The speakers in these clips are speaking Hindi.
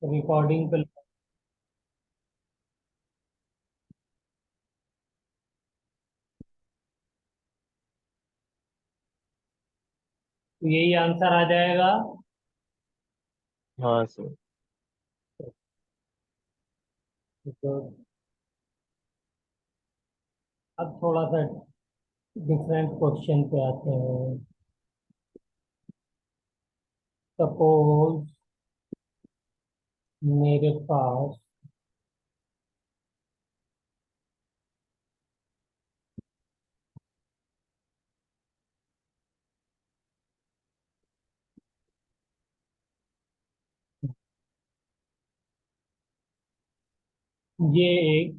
रिकॉर्डिंग पे। तो यही आंसर आ जाएगा। हाँ सर। तो अब थोड़ा सा डिफरेंट क्वेश्चन पे आते हैं। सपोज मेरे पास ये एक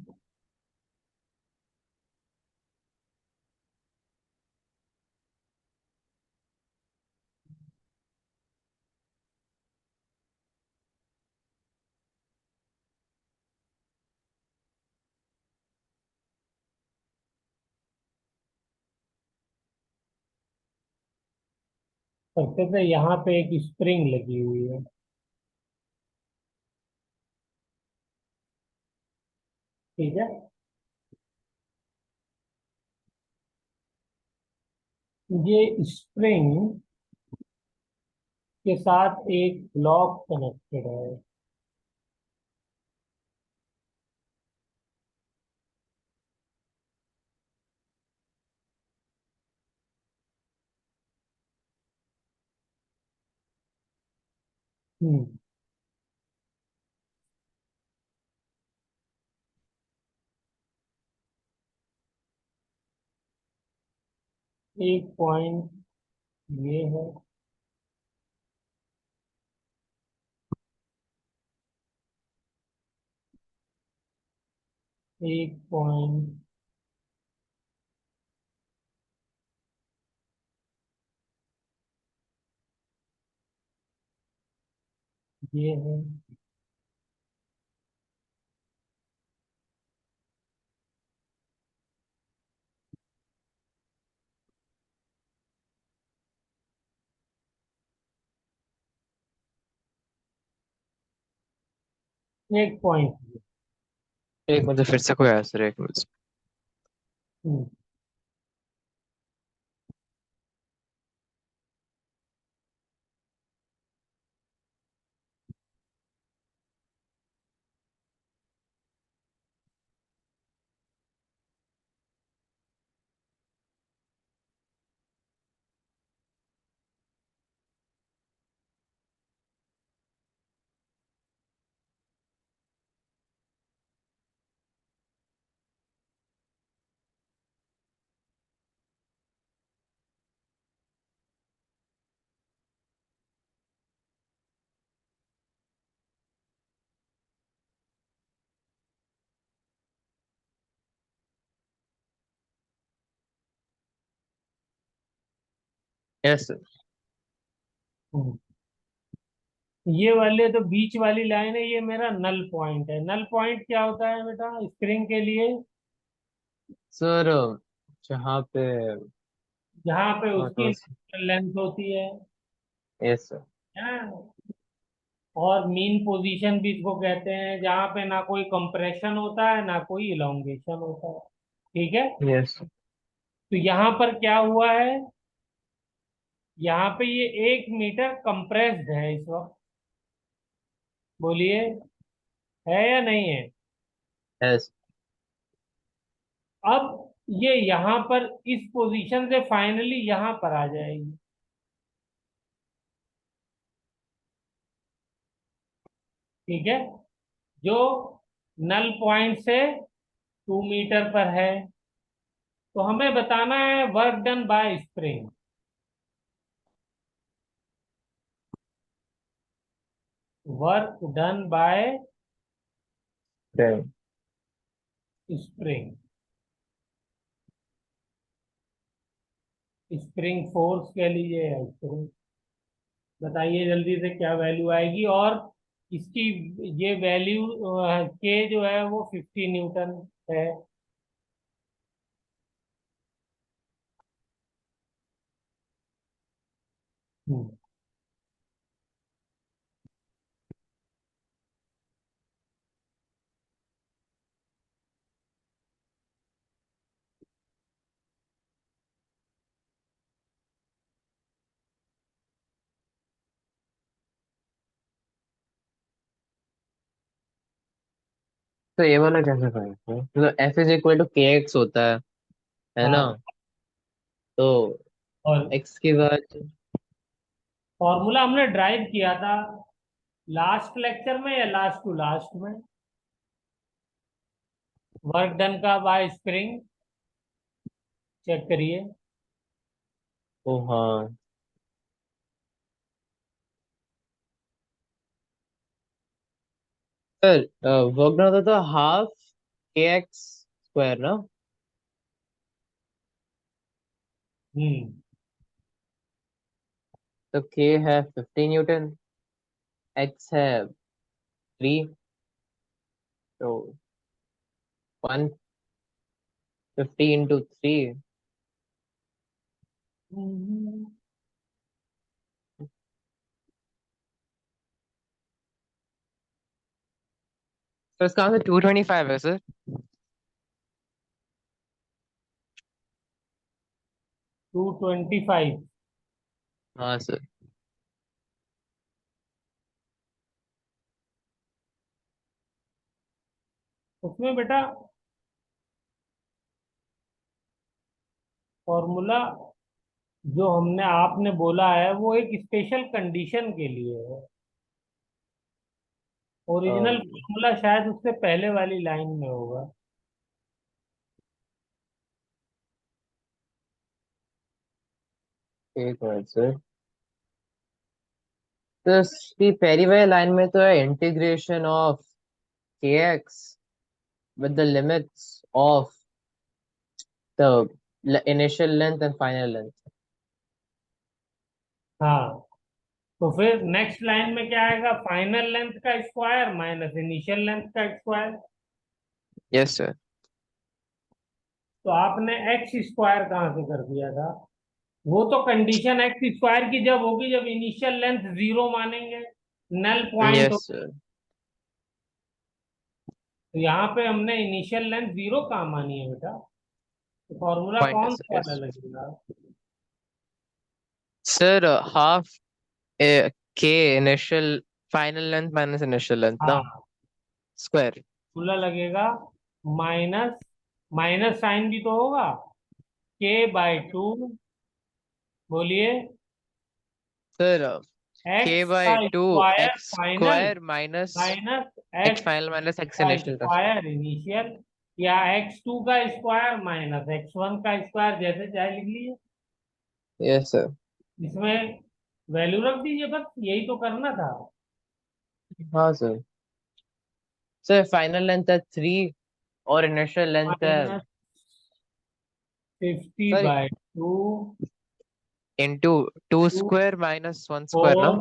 सर्फेस है, यहाँ पे एक स्प्रिंग लगी हुई है। ठीक है। ये स्प्रिंग के साथ एक ब्लॉक कनेक्टेड है। हम्म। एक पॉइंट ये है। एक पॉइंट ये है। एक पॉइंट। एक मतलब फिर से कोई आंसर, एक minute. Hmm. Yes sir. Hmm. ये वाले तो बीच वाली लाइन है, ये मेरा नल पॉइंट है। नल पॉइंट क्या होता है बेटा स्प्रिंग के लिए? सर जहाँ पे। जहाँ पे हाँ उसकी तो। लेंथ होती है। Yes sir. हाँ। और मीन पोजीशन भी इसको कहते हैं, जहाँ पे ना कोई कंप्रेशन होता है ना कोई इलोंगेशन होता है। ठीक है। यस। तो यहाँ पर क्या हुआ है? यहाँ पे ये 1 मीटर कंप्रेस्ड है इस वक्त। बोलिए, है या नहीं है? यस। अब ये यहाँ पर इस पोजीशन से फाइनली यहाँ पर आ जाएगी। ठीक है। जो नल पॉइंट से 2 मीटर पर है। तो हमें बताना है work done bye spring. Work done bye spring. Spring force कह लीजिए या स्प्रिंग। बताइए जल्दी से क्या वैल्यू आएगी। और इसकी ये वैल्यू के जो है वो 50 न्यूटन है। हम्म। तो ये वाला कैसे करेंगे, मतलब एफ इज इक्वल टू के एक्स होता है ना? हाँ, तो और एक्स की बाद फॉर्मूला हमने ड्राइव किया था लास्ट लेक्चर में या लास्ट टू लास्ट में, वर्क डन का बाय स्प्रिंग, चेक करिए। ओ हाँ सर, वर्क डन होता था हाफ के एक्स स्क्वायर ना? हम्म। तो के है 15 न्यूटन, एक्स है 3, तो 150 इंटू 3। तो इसका आंसर 225 है सर। 225। हाँ सर। उसमें बेटा फॉर्मूला जो हमने आपने बोला है वो एक स्पेशल कंडीशन के लिए है। ओरिजिनल अम, फॉर्मूला शायद उससे पहले वाली लाइन में होगा। एक मिनट सर। तो इसकी पहली वाली लाइन में तो है इंटीग्रेशन ऑफ के x with the limits of the initial length and final length. हाँ, तो फिर नेक्स्ट लाइन में क्या आएगा? फाइनल लेंथ का स्क्वायर माइनस इनिशियल लेंथ का स्क्वायर। Yes, sir. तो आपने एक्स स्क्वायर कहाँ से कर दिया था? वो तो कंडीशन एक्स स्क्वायर की जब होगी जब इनिशियल लेंथ जीरो मानेंगे, नल पॉइंट हो। Yes, sir. तो यहाँ पे हमने इनिशियल लेंथ जीरो कहाँ मानी है बेटा? तो फॉर्मूला Point कौन is, सा वाला yes. लगेगा? Sir, half K initial final length minus initial length, no? हाँ, Square. फॉर्मूला लगेगा माइनस, माइनस साइन भी तो होगा, k/2, बोलिए, Sir, K एक्स का by 2 square x final square minus minus x x final minus x का initial था। स्क्वायर इनिशियल, या x2 का स्क्वायर माइनस x1 का स्क्वायर, जैसे चाहे लिख लीजिए। Yes, sir. इसमें वैल्यू रख दीजिए, बस यही तो करना था। हाँ सर। सर फाइनल लेंथ है 3 और इनिशियल लेंथ है minus 50 sir by 2, into 2 two square minus 1 square ना?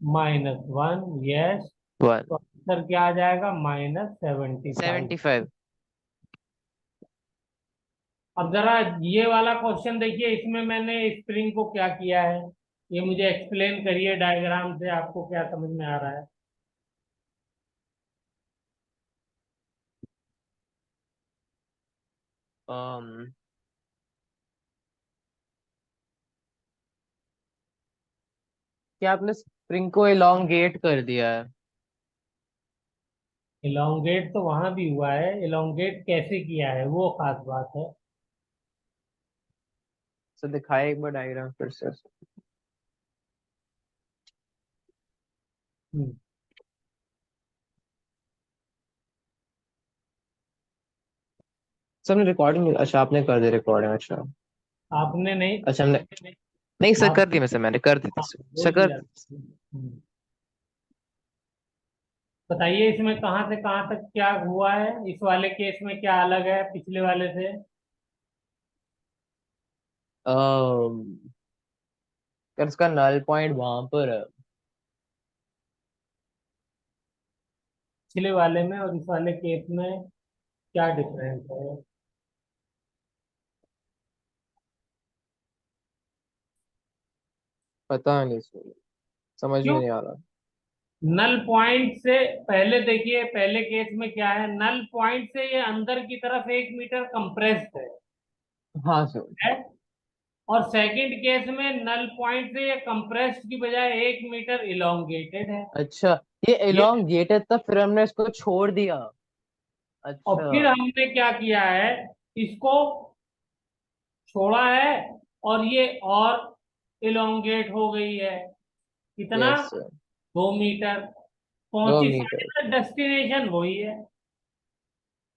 4 -1, यस। 1 तो आंसर क्या आ जाएगा? -75। 75। अब जरा ये वाला क्वेश्चन देखिए, इसमें मैंने स्प्रिंग को क्या किया है, ये मुझे एक्सप्लेन करिए डायग्राम से, आपको क्या समझ में आ रहा है? um क्या आपने स्प्रिंग को एलोंगेट कर दिया है? इलोंगेट तो वहां भी हुआ है, इलोंगेट कैसे किया है वो खास बात है। सर दिखाए एक बार डायग्राम फिर से। हम्म, सर हमने रिकॉर्डिंग, अच्छा आपने कर दी रिकॉर्डिंग, अच्छा। आपने नहीं, अच्छा हमने, नहीं सर आप, कर दी, मैं सर मैंने कर दी थी हाँ, सर बोल कर दिया। बताइए इसमें कहाँ से कहाँ तक क्या हुआ है, इस वाले केस में क्या अलग है पिछले वाले से? कर उसका नल पॉइंट वहां पर है। पिछले वाले में और इस वाले केस में क्या डिफरेंस है? पता नहीं सर, समझ में क्यों? नहीं आ रहा। नल पॉइंट से पहले देखिए, पहले केस में क्या है, नल पॉइंट से ये अंदर की तरफ 1 मीटर कंप्रेस्ड हाँ सर। है, और सेकंड केस में नल पॉइंट से ये कंप्रेस्ड की बजाय 1 मीटर इलोंगेटेड है। अच्छा, ये ये एलोंगेटेड था फिर हमने इसको छोड़ दिया। और अच्छा। फिर हमने क्या किया है, इसको छोड़ा है, और ये और इलोंगेट हो गई है। कितना? Yes sir. 2 मीटर। 2 पहुंची, मीटर। फाइनल डेस्टिनेशन वही है,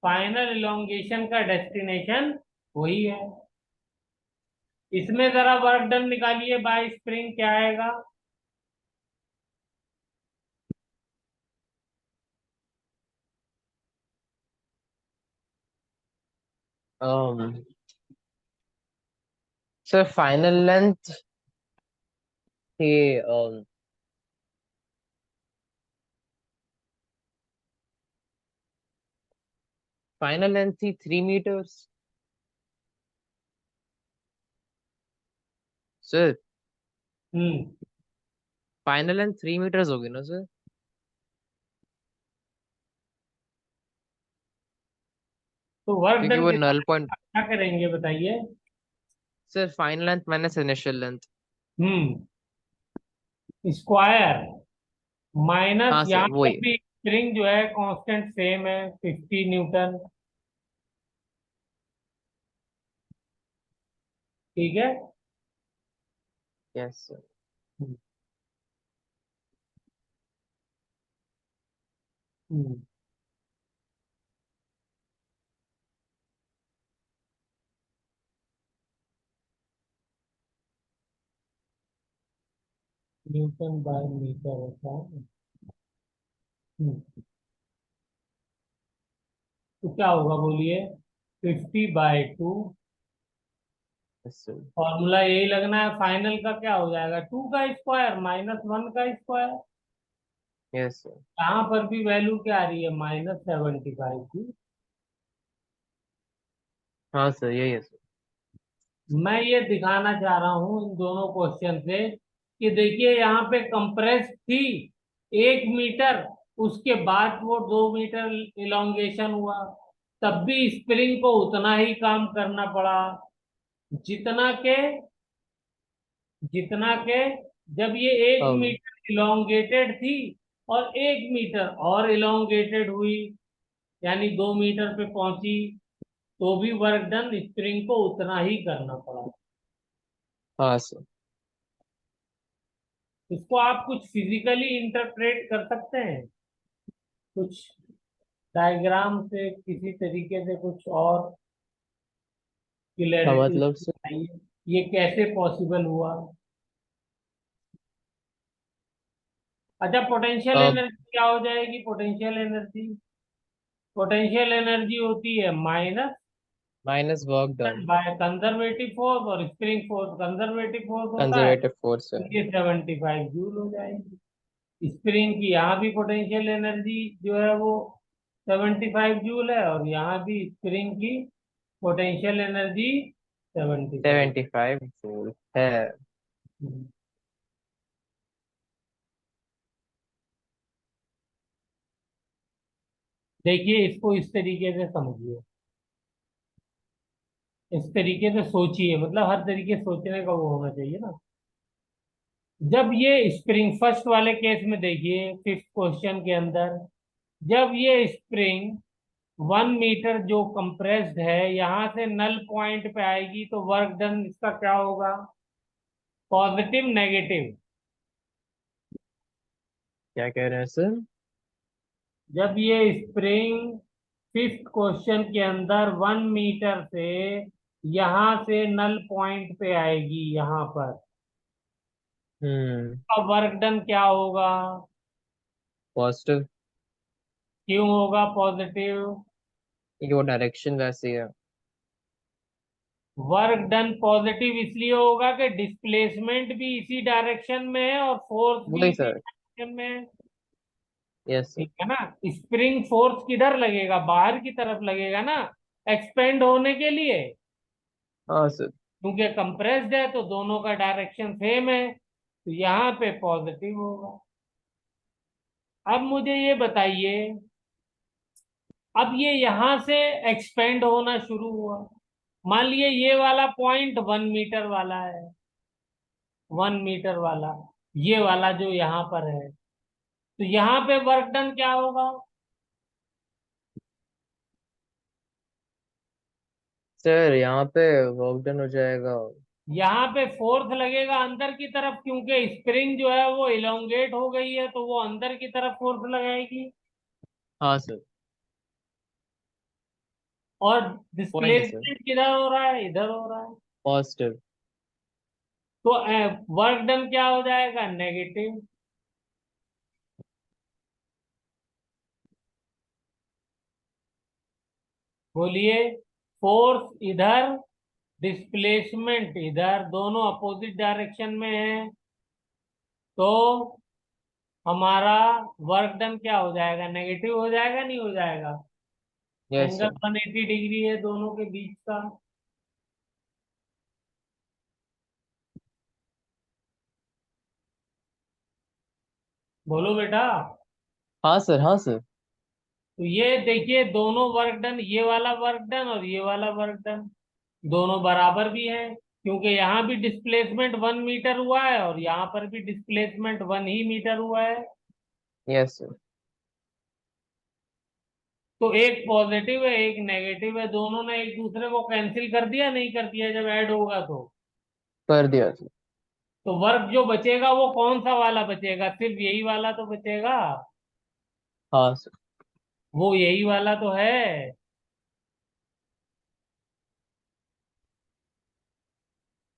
फाइनल इलोंगेशन का डेस्टिनेशन वही है। इसमें जरा वर्क डन निकालिए बाय स्प्रिंग, क्या आएगा? सर फाइनल लेंथ थी फाइनल लेंथ थी 3 मीटर्स सर। हम्म। फाइनल लेंथ 3 मीटर्स होगी ना सर? तो वर्क क्योंकि डन वो के नल पॉइंट। साथ क्या करेंगे बताइए? Sir final length minus initial length. Square minus, हाँ सर यहाँ पर वही। भी स्प्रिंग जो है कांस्टेंट सेम है, 50 न्यूटन। ठीक है। Yes sir. Hmm. Hmm. Newton by metre होता है। तो क्या होगा बोलिए? 50/2। Yes sir. फॉर्मूला यही लगना है, फाइनल का क्या हो जाएगा? 2 का स्क्वायर माइनस 1 का स्क्वायर। Yes sir. यहाँ पर भी वैल्यू क्या आ रही है? -75 की। हाँ सर यही है सर। मैं ये दिखाना चाह रहा हूँ इन दोनों क्वेश्चन से कि देखिए यहाँ पे कंप्रेस थी 1 मीटर, उसके बाद वो 2 मीटर इलोंगेशन हुआ, तब भी स्प्रिंग को उतना ही काम करना पड़ा जितना के जितना के जब ये एक um, मीटर इलोंगेटेड थी और 1 मीटर और इलोंगेटेड हुई, यानी 2 मीटर पे पहुंची, तो भी वर्क डन स्प्रिंग को उतना ही करना पड़ा। हाँ सर। इसको आप कुछ फिजिकली इंटरप्रेट कर सकते हैं, कुछ डायग्राम से, किसी तरीके से कुछ और हाँ क्लैरिटी मतलब सर। चाहिए, ये कैसे पॉसिबल हुआ? अच्छा, पोटेंशियल एनर्जी क्या हो जाएगी? पोटेंशियल एनर्जी होती है minus minus work done. By conservative force, और स्प्रिंग फोर्स कंजर्वेटिव फोर्स होता है, कंजर्वेटिव फोर्स है। तो ये 75 जूल हो जाएगी। स्प्रिंग की यहाँ भी पोटेंशियल एनर्जी जो है वो 75 जूल है, और यहाँ भी स्प्रिंग की पोटेंशियल एनर्जी 75। 75 जूल है। देखिए, इसको इस तरीके से समझिए, इस तरीके से सोचिए, मतलब हर तरीके से सोचने का वो होना चाहिए ना। जब ये स्प्रिंग फर्स्ट वाले केस में देखिए, फिफ्थ क्वेश्चन के अंदर, जब ये स्प्रिंग 1 मीटर जो कंप्रेस्ड है यहाँ से नल पॉइंट पे आएगी, तो वर्क डन इसका क्या होगा? Positive, negative? क्या कह रहे हैं सर? जब ये स्प्रिंग फिफ्थ क्वेश्चन के अंदर 1 मीटर से यहां से नल पॉइंट पे आएगी यहाँ पर, हम्म। अब वर्क डन क्या होगा? पॉजिटिव। क्यों होगा पॉजिटिव? क्योंकि वो डायरेक्शन वैसी है। वर्क डन पॉजिटिव इसलिए होगा कि डिस्प्लेसमेंट भी इसी डायरेक्शन में है और फोर्स भी वही इसी सर। डायरेक्शन में है। Yes sir. ठीक है ना? स्प्रिंग फोर्स किधर लगेगा? बाहर की तरफ लगेगा ना, एक्सपेंड होने के लिए। हाँ सर। क्योंकि कंप्रेस्ड है तो दोनों का डायरेक्शन सेम है, तो यहाँ पे पॉजिटिव होगा। अब मुझे ये बताइए, अब ये यहां से एक्सपेंड होना शुरू हुआ, मान लिए ये वाला पॉइंट 1 मीटर वाला है, 1 मीटर वाला, ये वाला जो यहाँ पर है, तो यहाँ पे वर्क डन क्या होगा? सर यहाँ पे वर्क डन हो जाएगा। यहाँ पे फोर्स लगेगा अंदर की तरफ, क्योंकि स्प्रिंग जो है वो इलोंगेट हो गई है, तो वो अंदर की तरफ फोर्स लगाएगी। हाँ सर। और पॉइंट है सर। डिस्प्लेसमेंट किधर हो रहा है? इधर हो रहा है। पॉजिटिव। तो वर्क डन क्या हो जाएगा? नेगेटिव। बोलिए। फोर्स इधर, डिस्प्लेसमेंट इधर, दोनों अपोजिट डायरेक्शन में है, तो हमारा वर्क डन क्या हो जाएगा? नेगेटिव हो जाएगा, नहीं हो जाएगा? Yes angle sir. 180 डिग्री है दोनों के बीच का। बोलो बेटा। हाँ सर, हाँ सर। तो ये देखिए, दोनों वर्क डन, ये वाला वर्क डन और ये वाला वर्क डन, दोनों बराबर भी है, क्योंकि यहाँ भी डिस्प्लेसमेंट 1 मीटर हुआ है और यहाँ पर भी डिस्प्लेसमेंट 1 ही मीटर हुआ है। Yes sir. तो एक पॉजिटिव है एक नेगेटिव है, दोनों ने एक दूसरे को कैंसिल कर दिया, नहीं कर दिया? जब ऐड होगा कर दिया सर। तो वर्क जो बचेगा वो कौन सा वाला बचेगा? सिर्फ यही वाला तो बचेगा। हाँ सर। वो यही वाला तो है।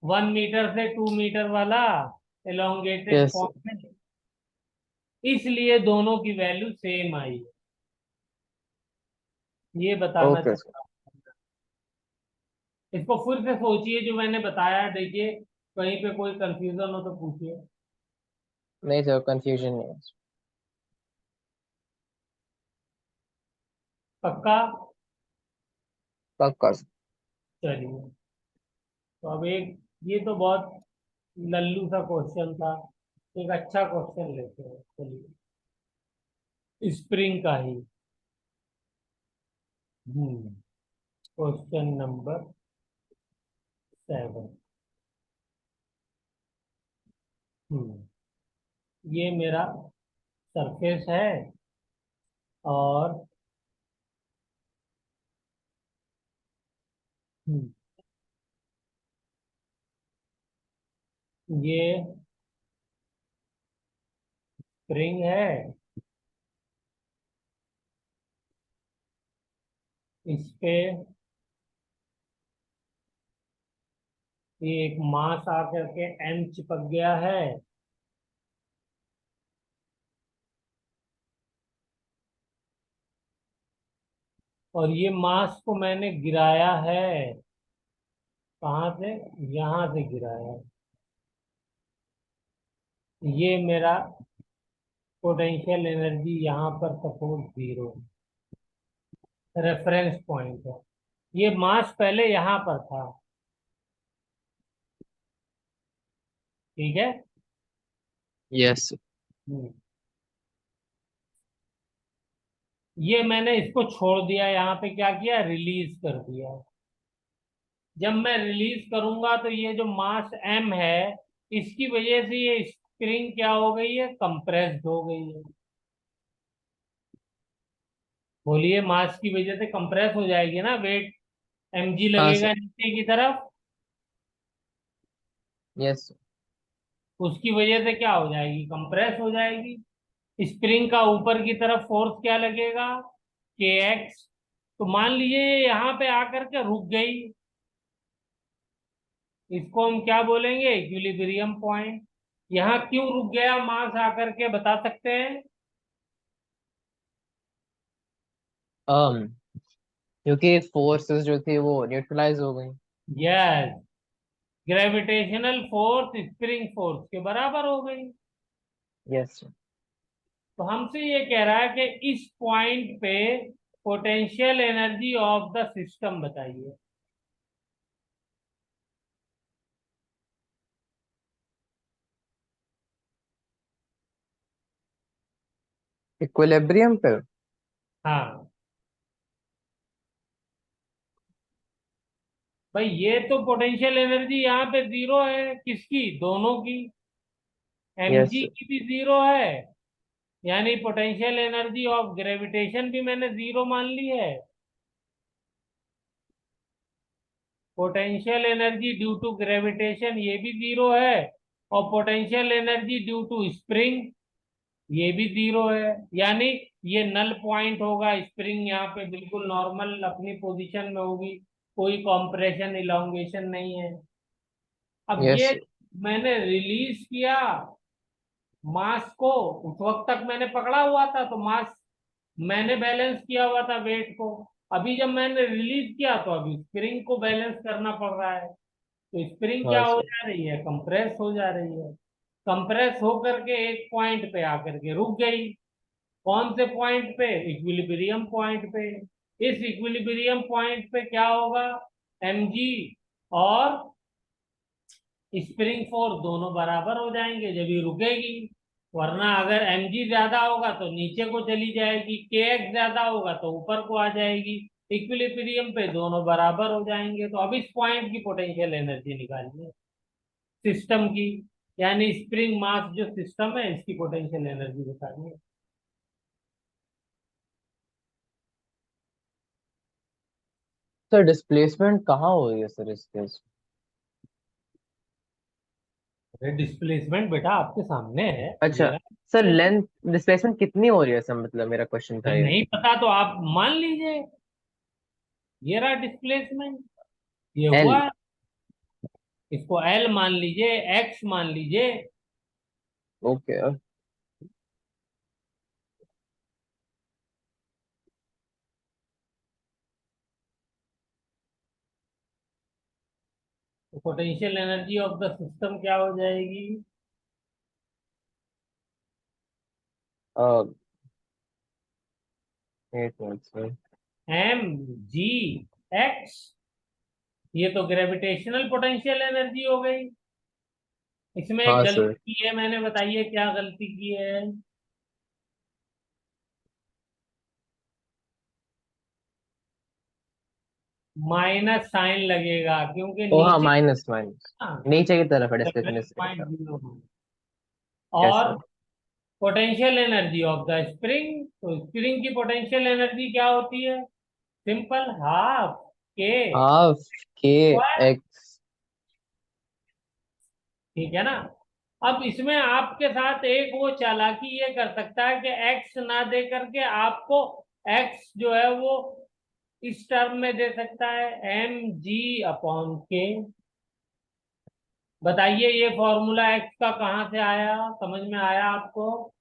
1 मीटर से 2 मीटर वाला एलोंगेटेड यस सर। फॉर्म में, इसलिए दोनों की वैल्यू सेम आई। ये बताना ओके सर। चाहता हूँ। इसको फिर से सोचिए जो मैंने बताया, देखिए कहीं पे कोई कंफ्यूजन हो तो पूछिए। नहीं सर, कंफ्यूजन नहीं है। पक्का? पक्का सर। चलिए, तो अब एक, ये तो बहुत लल्लू सा क्वेश्चन था, एक अच्छा क्वेश्चन लेते हैं, चलिए। स्प्रिंग का ही। Question number 7। ये मेरा सरफेस है, और हम्म, ये स्प्रिंग है, इस पे ये एक मास आकर के एम चिपक गया है, और ये मास को मैंने गिराया है। कहाँ से? यहाँ से गिराया है। ये मेरा पोटेंशियल एनर्जी यहाँ पर सपोज 0, रेफरेंस पॉइंट है। ये मास पहले यहाँ पर था, ठीक है। Yes sir. हम्म, ये मैंने इसको छोड़ दिया, यहाँ पे क्या किया? रिलीज कर दिया। जब मैं रिलीज करूंगा तो ये जो मास एम है, इसकी वजह से ये स्प्रिंग क्या हो गई है? कंप्रेस्ड हो गई है। बोलिए, मास की वजह से कंप्रेस हो जाएगी ना, वेट mg हाँ सर। लगेगा नीचे की तरफ, यस सर। उसकी वजह से क्या हो जाएगी? कंप्रेस हो जाएगी। स्प्रिंग का ऊपर की तरफ फोर्स क्या लगेगा? के एक्स। तो मान लीजिए ये यहाँ पे आकर के रुक गई, इसको हम क्या बोलेंगे? Equilibrium point. यहाँ क्यों रुक गया मास आकर के, बता सकते हैं? um क्योंकि फोर्सेस जो थी वो न्यूट्रलाइज हो गई। Yes, gravitational force spring force के बराबर हो गई। Yes sir. तो हमसे ये कह रहा है कि इस पॉइंट पे potential energy of the system बताइए। इक्विलिब्रियम पे। हाँ भाई, ये तो पोटेंशियल एनर्जी यहाँ पे 0 है, किसकी? दोनों की। Yes mg sir. की भी 0 है, यानी पोटेंशियल एनर्जी ऑफ ग्रेविटेशन भी मैंने 0 मान ली है। Potential energy due to gravitation ये भी 0 है, और potential energy due to spring ये भी 0 है। यानी ये नल पॉइंट होगा, स्प्रिंग यहाँ पे बिल्कुल नॉर्मल अपनी पोजीशन में होगी, कोई कॉम्प्रेशन इलांगेशन नहीं है। अब यस ये मैंने रिलीज किया मास को, उस वक्त तक मैंने पकड़ा हुआ था तो मास मैंने बैलेंस किया हुआ था वेट को। अभी जब मैंने रिलीज किया तो अभी स्प्रिंग को बैलेंस करना पड़ रहा है। तो स्प्रिंग क्या हाँ हो सर। जा रही है, कंप्रेस हो जा रही है। कंप्रेस होकर के एक पॉइंट पे आकर के रुक गई। कौन से पॉइंट पे, इक्विलिब्रियम पॉइंट पे। इस इक्विलिब्रियम पॉइंट पे क्या होगा, mg और स्प्रिंग फोर्स दोनों बराबर हो जाएंगे जब ये रुकेगी। वरना अगर mg ज्यादा होगा तो नीचे को चली जाएगी, kx ज्यादा होगा तो ऊपर को आ जाएगी। इक्विलिब्रियम पे दोनों बराबर हो जाएंगे। तो अब इस पॉइंट की पोटेंशियल एनर्जी निकालनी है सिस्टम की, यानी स्प्रिंग मास जो सिस्टम है इसकी पोटेंशियल एनर्जी निकालनी है। सर डिस्प्लेसमेंट कहाँ हो रही है सर इस केस? अरे डिस्प्लेसमेंट बेटा आपके सामने है, ये अच्छा रहा सर, displacement। लेंथ डिस्प्लेसमेंट कितनी हो रही है सर, मतलब मेरा क्वेश्चन था अरे ये। नहीं पता तो आप मान लीजिए, ये रहा डिस्प्लेसमेंट, ये एल। हुआ। इसको एल मान लीजिए, एक्स मान लीजिए। ओके। तो potential energy of the system क्या हो जाएगी, एक minute sir. M G X. ये तो ग्रेविटेशनल पोटेंशियल एनर्जी हो गई। इसमें एक हाँ सर। गलती की है मैंने, बताइए क्या गलती की है। माइनस साइन लगेगा क्योंकि ओ हाँ, नीचे माइनस माइनस। ना नीचे की तरफ है डिस्प्लेसमेंट इस साइड का। 7.0 यस और sir. Potential energy of the spring, तो स्प्रिंग की पोटेंशियल एनर्जी क्या होती है, सिंपल हाफ के हाफ के स्क्वायर। एक्स। ठीक है ना। अब इसमें आपके साथ एक वो चालाकी ये कर सकता है कि एक्स ना दे करके आपको एक्स जो है वो इस टर्म में दे सकता है, mg/k। बताइए ये फॉर्मूला एक्स का कहाँ से आया, समझ में आया आपको।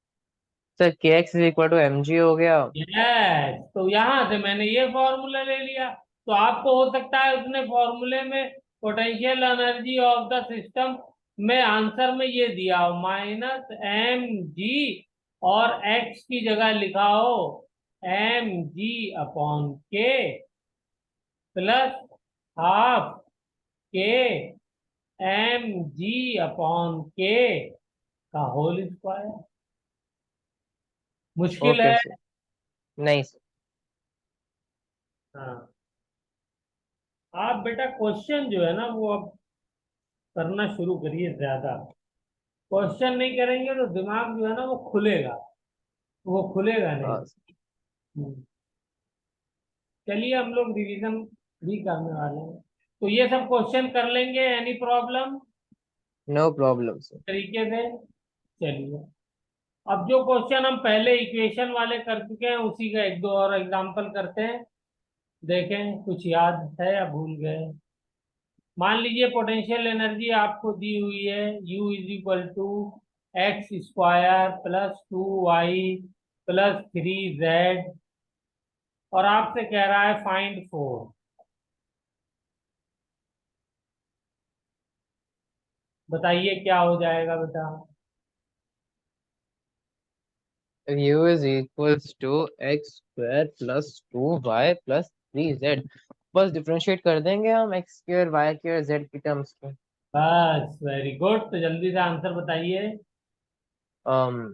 Sir K X is equal to M G हो गया। यस, तो यहां से मैंने ये फॉर्मूला ले लिया। तो आपको हो सकता है उसने फॉर्मूले में potential energy of the system में आंसर में ये दिया हो -mg, और एक्स की जगह लिखा हो mg/k प्लस हाफ के mg/k का होल स्क्वायर। मुश्किल ओके है। सर। नहीं सर। हाँ, आप बेटा क्वेश्चन जो है ना वो अब करना शुरू करिए ज्यादा। क्वेश्चन नहीं करेंगे तो दिमाग जो है ना वो खुलेगा, वो खुलेगा नहीं। हाँ हम्म। चलिए हम लोग रिवीजन भी करने वाले हैं, तो ये सब क्वेश्चन कर लेंगे, any problem no problem sir. तरीके से। चलिए, अब जो क्वेश्चन हम पहले इक्वेशन वाले कर चुके हैं उसी का एक दो और एग्जांपल करते हैं, देखें कुछ याद है या भूल गए। मान लीजिए पोटेंशियल एनर्जी आपको दी हुई है, U = x² + 2y + 3z, और आपसे कह रहा है फाइंड फोर्स। बताइए क्या हो जाएगा बेटा। u is equals to X square plus 2y plus 3z। बस डिफरेंशिएट कर देंगे हम X square Y square Z की टर्म्स को। बस वेरी गुड, तो जल्दी से आंसर बताइए। um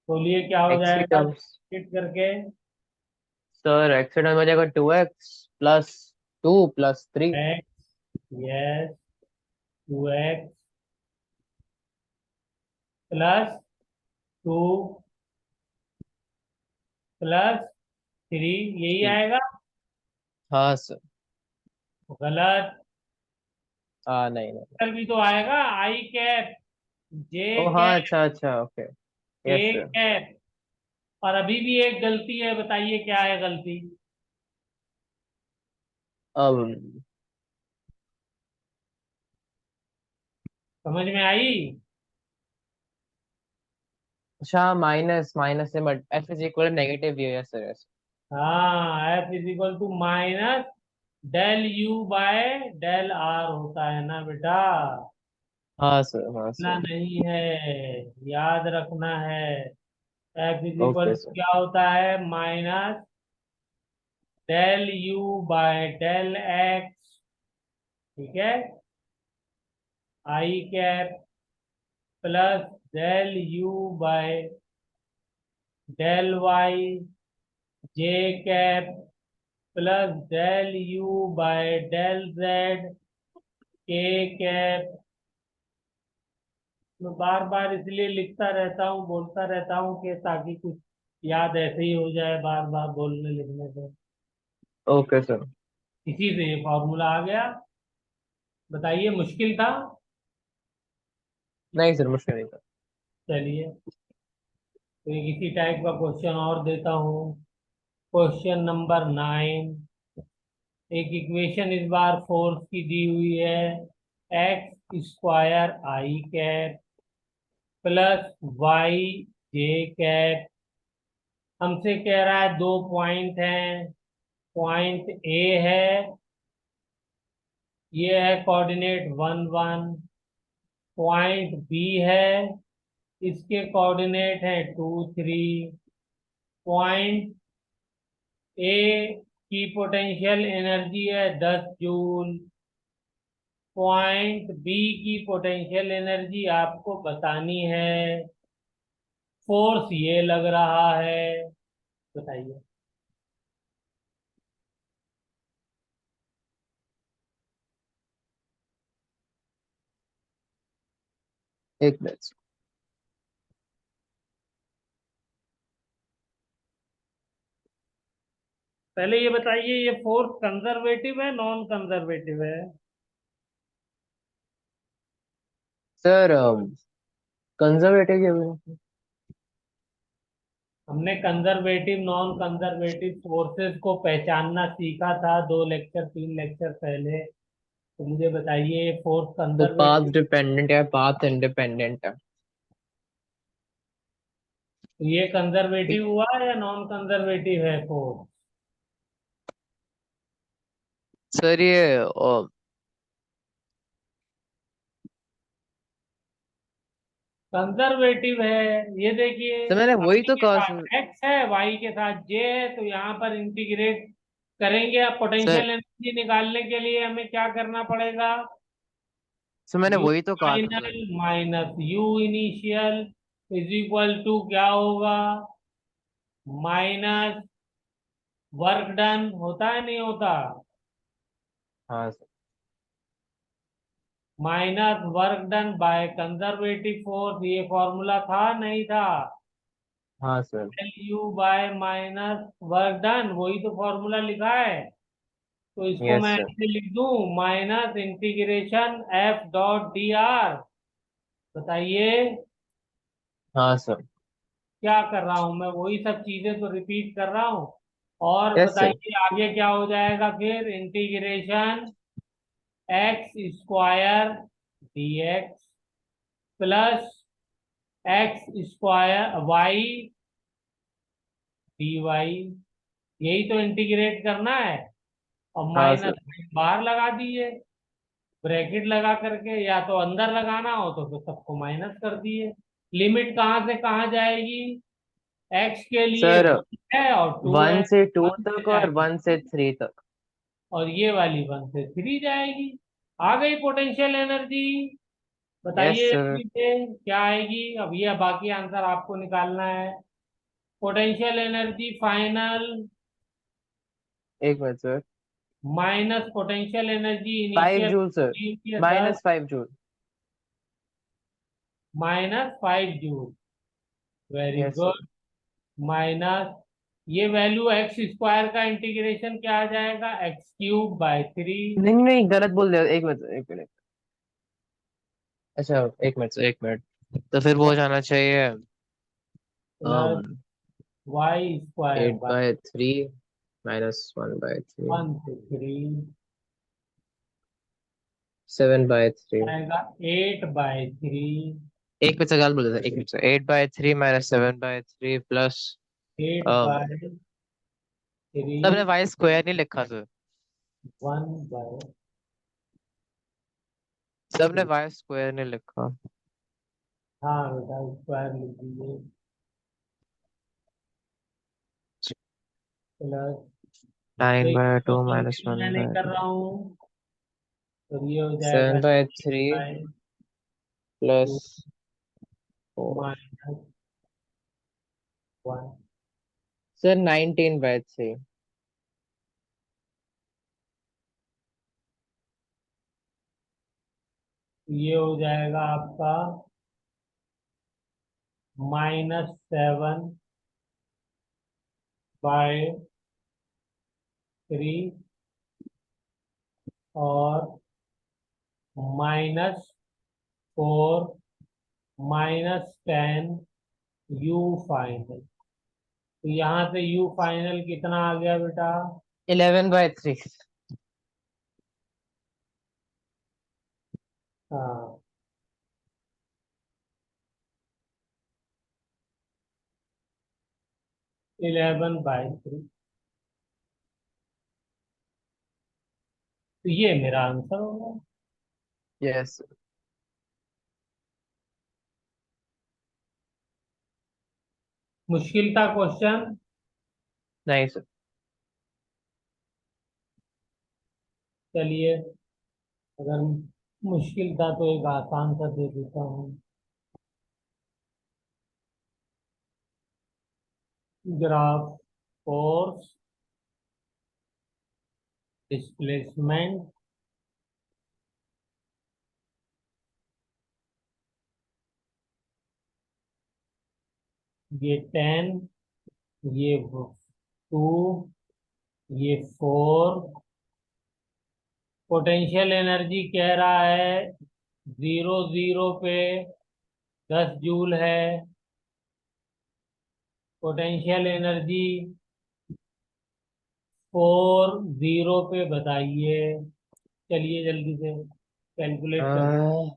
बोलिए क्या हो एक्स की जाएगा टर्म्स। डिफरेंशिएट करके। सर एक्स की टर्म हो जाएगा 2x plus 2 + 3। X, yes, 2x + 2 plus 3, यही आएगा। हाँ सर। गलत। हाँ नहीं नहीं। भी तो आएगा, आई कैप, जे ओ हाँ, कैप, अच्छा अच्छा, ओके। के यस सर। कैप। और अभी भी एक गलती है, बताइए क्या है गलती। अब समझ में आई? अच्छा, माइनस माइनस से but F is equal negative भी है, यस सर यस। हाँ, F is equal to minus del U by del R होता है ना बेटा। हाँ सर, हाँ ना सर। नहीं है, याद रखना है। F is equal okay to sir. क्या होता है, minus del U by del X. ठीक है, I cap plus del U by del Y, J cap plus del U by del Z, K cap. मैं बार बार इसलिए लिखता रहता हूँ, बोलता रहता हूँ कि ताकि कुछ याद ऐसे ही हो जाए बार बार बोलने लिखने से। Okay sir. इसी से ये फॉर्मूला आ गया। बताइए, मुश्किल था? नहीं सर, मुश्किल नहीं था। चलिए, तो एक इसी टाइप का क्वेश्चन और देता हूँ। Question number 9। एक इक्वेशन इस बार फोर्स की दी हुई है, एक्स स्क्वायर आई cap plus Y J cap. हमसे कह रहा है दो पॉइंट हैं। पॉइंट ए है, ये है कोऑर्डिनेट 1 1। पॉइंट बी है, इसके कोऑर्डिनेट है 2 3। पॉइंट ए की पोटेंशियल एनर्जी है 10 जूल। पॉइंट बी की पोटेंशियल एनर्जी आपको बतानी है। फोर्स ये लग रहा है, बताइए। एक मिनट। पहले ये बताइए, ये फोर्स कंजर्वेटिव है नॉन कंजर्वेटिव है? सर कंजर्वेटिव के हुए। हमने कंजर्वेटिव नॉन कंजर्वेटिव फोर्सेस को पहचानना सीखा था 2 लेक्चर 3 लेक्चर पहले। तो मुझे बताइए, ये फोर्स तो पाथ कंजर्वेटिव, डिपेंडेंट या पाथ इंडिपेंडेंट है? ये ठीक। कंजर्वेटिव हुआ या नॉन कंजर्वेटिव है फोर्स? सर ये कंजर्वेटिव है। ये देखिए, सर मैंने वही वाई तो के कहा साथ सर। एक्स है, वाई के साथ जे है, तो यहाँ पर इंटीग्रेट करेंगे। अब सर पोटेंशियल एनर्जी निकालने के लिए हमें क्या करना पड़ेगा? सर मैंने यू वही तो कहा था final sir. Minus U initial is equal to क्या होगा, माइनस वर्क डन। होता है नहीं होता? हाँ sir. Minus work done by conservative force, ये फॉर्मूला था नहीं था? हाँ sir. L U bye minus work done, वही तो फॉर्मूला लिखा है। तो इसको यस मैं सर। ऐसे लिख दूं, minus integration F dot D R. बताइए हाँ सर। क्या कर रहा हूं मैं, वही सब चीजें तो रिपीट कर रहा हूं। और यस सर। बताइए आगे क्या हो जाएगा फिर, integration X square D X plus X square Y D Y. यही तो इंटीग्रेट करना है। और हाँ माइनस सर। बाहर लगा दिए, ब्रैकेट लगा करके, या तो अंदर लगाना हो तो फिर सबको माइनस कर दिए। लिमिट कहाँ से कहाँ जाएगी? एक्स के लिए सर 1 है और 2 वन है, से टू 1 से तक और जाएगी। 1 से 3 तक। और ये वाली 1 से 3 जाएगी। आ गई पोटेंशियल एनर्जी। यस बताइए सर। जल्दी से क्या आएगी। अब ये बाकी आंसर आपको निकालना है। पोटेंशियल एनर्जी फाइनल एक minute sir. Minus potential energy 5 initial joule sir. 10 -5 joule. -5 joule. Very yes good. Sir. Minus ये वैल्यू एक्स स्क्वायर का इंटीग्रेशन क्या आ जाएगा, x³/3 नहीं नहीं, गलत बोल दिया, एक मिनट एक मिनट। अच्छा, एक मिनट, तो फिर वो हो जाना चाहिए प्लस um वाई स्क्वायर 8/3 -1/3 1 से 3 7/3। आएगा 8/3 एक मिनट से गलत बोल दिया था, एक मिनट से 8/3 -7/3 प्लस एट बाय थ्री सबने वाई स्क्वायर नहीं लिखा सर। 1/3। सबने वाई स्क्वायर नहीं लिखा। हाँ बेटा स्क्वायर लिख दीजिए, प्लस 9/2 मैं नहीं कर -1/2 रहा हूँ, तो ये हो जाएगा 7/3 2 +4। -1। सर 19/3। ये हो जाएगा आपका -7/3 और -4 -10 यू फाइनल। तो यहाँ से यू फाइनल कितना आ गया बेटा? 11/3। हाँ 11/3। तो ये मेरा आंसर होगा। यस। मुश्किल था क्वेश्चन? नहीं सर। चलिए, अगर मुश्किल था तो एक आसान सा दे देता हूँ। ग्राफ फोर्स डिस्प्लेसमेंट ये 10, ये 2, ये 4। पोटेंशियल एनर्जी कह रहा है 0 0 पे 10 जूल है। पोटेंशियल एनर्जी 4 0 पे बताइए। चलिए जल्दी से कैलकुलेट कर।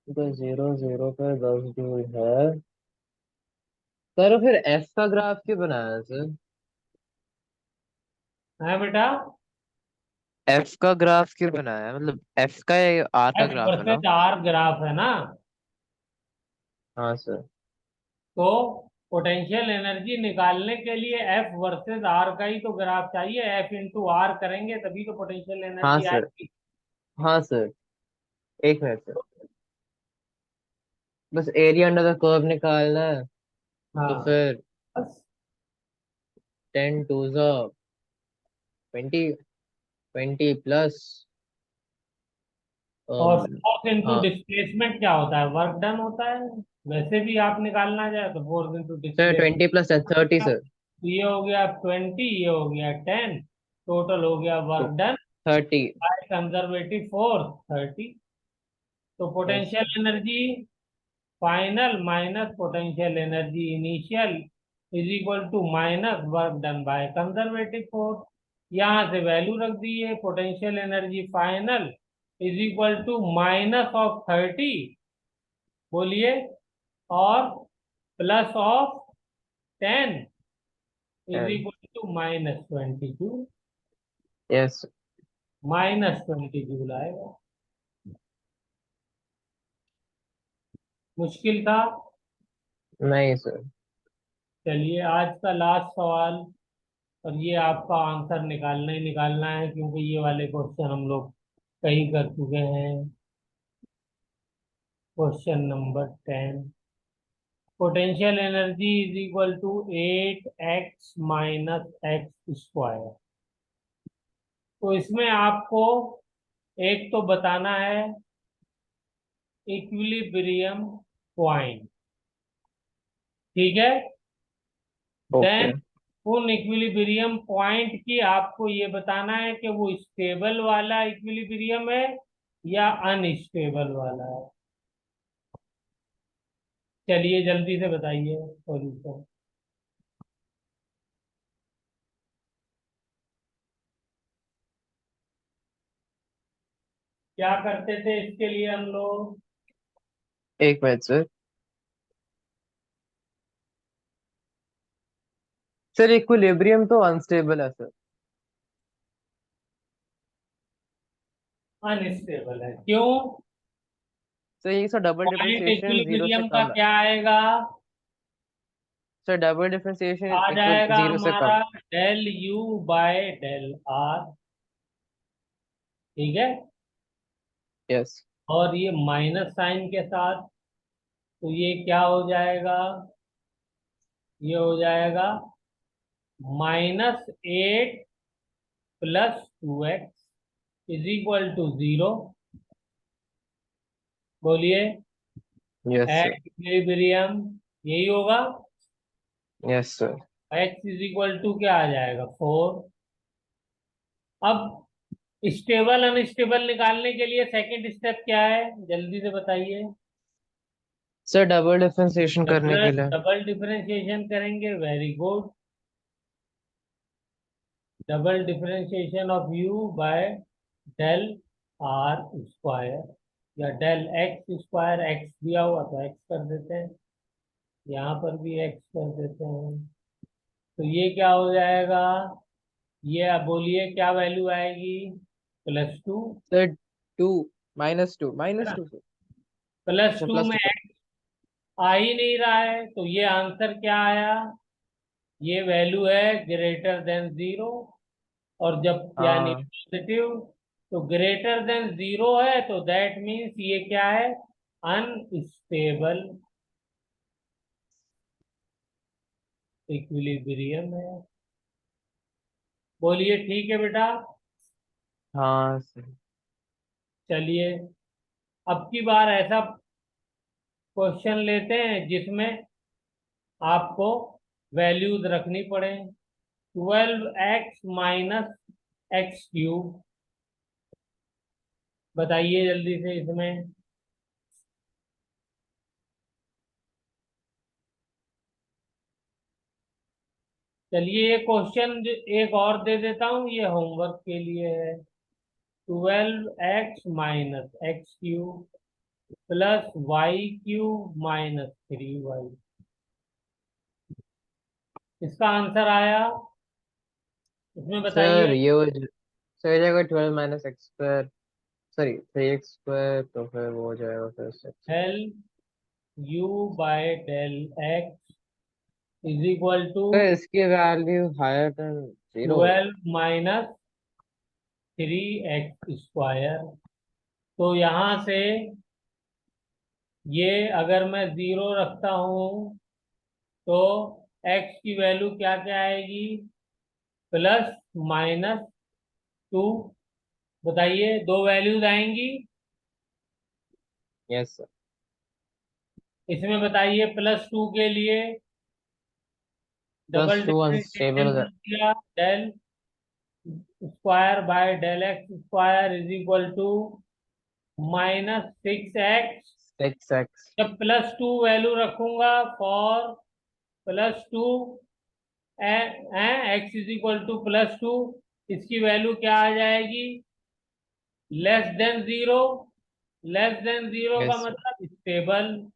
0 0 पे 10 जूल है। सर फिर एफ का ग्राफ क्यों बनाया सर? है बेटा, एफ का ग्राफ क्यों बनाया, मतलब एफ का या आर का एफ ग्राफ है ना? वर्सेस आर ग्राफ है ना। हाँ सर। तो पोटेंशियल एनर्जी निकालने के लिए एफ वर्सेस आर का ही तो ग्राफ चाहिए। एफ इंटू आर करेंगे तभी तो पोटेंशियल हाँ एनर्जी सर। आएगी। हाँ सर, एक मिनट सर, बस एरिया अंडर द कर्व निकालना है। तो हाँ फिर बस। 10 2 20, 20 प्लस और फोर्स इनटू हाँ डिस्प्लेसमेंट क्या होता है, वर्क डन होता है। वैसे भी आप निकालना चाहे तो force into sir, displacement. 20 + 10 30 sir. तो ये हो गया 20, ये हो गया 10, टोटल हो गया तो work done 30। By conservative force 30। तो yes potential sir. Energy final minus potential energy initial is equal to minus work done by conservative force. यहाँ से वैल्यू रख दिए, potential energy final is equal to -30, बोलिए, और +10 इज 10। Equal to -22। यस। -20 आएगा। मुश्किल था? नहीं सर। चलिए आज का लास्ट सवाल, और ये आपका आंसर निकालना ही निकालना है क्योंकि ये वाले क्वेश्चन हम लोग कई कर चुके हैं। Question number 10। Potential energy is equal to 8x - x square. तो इसमें आपको एक तो बताना है इक्विलिब्रियम पॉइंट, ठीक है। Then okay. उन इक्विलिब्रियम पॉइंट की आपको ये बताना है कि वो स्टेबल वाला इक्विलिब्रियम है या अनस्टेबल वाला है। चलिए जल्दी से बताइए सॉल्यूशन। क्या करते थे इसके लिए हम लोग? एक मिनट सर। सर इक्विलिब्रियम तो अनस्टेबल है सर। अनस्टेबल है, क्यों? सर ये sir double point differentiation zero से इक्विलिब्रियम का कम है। क्या आएगा? सर डबल डिफरेंशिएशन आ इक्वल जाएगा जीरो से हमारा कम। Del U by del R, ठीक है। यस। और ये माइनस साइन के साथ, तो ये क्या हो जाएगा? ये हो जाएगा -8 + 2x इज इक्वल टू 0। बोलिए। Yes sir. एट इक्विलिब्रियम यही होगा। Yes sir. x is equal to क्या आ जाएगा? 4। अब स्टेबल अनस्टेबल निकालने के लिए सेकंड स्टेप क्या है, जल्दी से बताइए। सर डबल डिफरेंशिएशन करने डबल के लिए। डबल डिफरेंशिएशन करेंगे, very good. Double differentiation of u by del R square, या डेल एक्स स्क्वायर, एक्स दिया हुआ तो एक्स कर देते हैं, यहाँ पर भी एक्स कर देते हैं। तो ये क्या हो जाएगा? ये अब बोलिए क्या वैल्यू आएगी? +2, सर टू -2 है ना। -2 सर। अच्छा +2 में +2 सर। x आ ही नहीं रहा है, तो ये आंसर क्या आया? ये वैल्यू है ग्रेटर देन 0। और जब यानी हाँ। पॉजिटिव, तो ग्रेटर देन 0 है, तो दैट मीन्स ये क्या है? अनस्टेबल इक्विलिब्रियम है। बोलिए ठीक है बेटा। हाँ सर। चलिए अब की बार ऐसा क्वेश्चन लेते हैं जिसमें आपको वैल्यूज रखनी पड़े। 12x - x³ बताइए जल्दी से इसमें। चलिए ये क्वेश्चन एक और दे देता हूँ, ये होमवर्क के लिए है। 12x - x³ +y³ - 3y, इसका आंसर आया, इसमें सर बताइए। ये हो सर ये जाएगा 12 - x²। सॉरी 3x² तो फिर वो हो जाएगा फिर 6। Del u by del X is equal to sir इसकी वैल्यू हायर देन 0 होगा। 12 - 3x²। तो यहाँ से ये अगर मैं 0 रखता हूँ तो x की वैल्यू क्या क्या आएगी? +-2। बताइए, दो वैल्यूज आएंगी। Yes sir. इसमें बताइए +2 के लिए डबल +2 डिफरेंशिएशन अनस्टेबल। कर दिया, del square by del x² is equal to -6x। 6x। जब +2 वैल्यू रखूंगा for +2 x is equal to +2, इसकी वैल्यू क्या आ जाएगी? Less than 0। लेस देन 0 का यस सर। मतलब स्टेबल।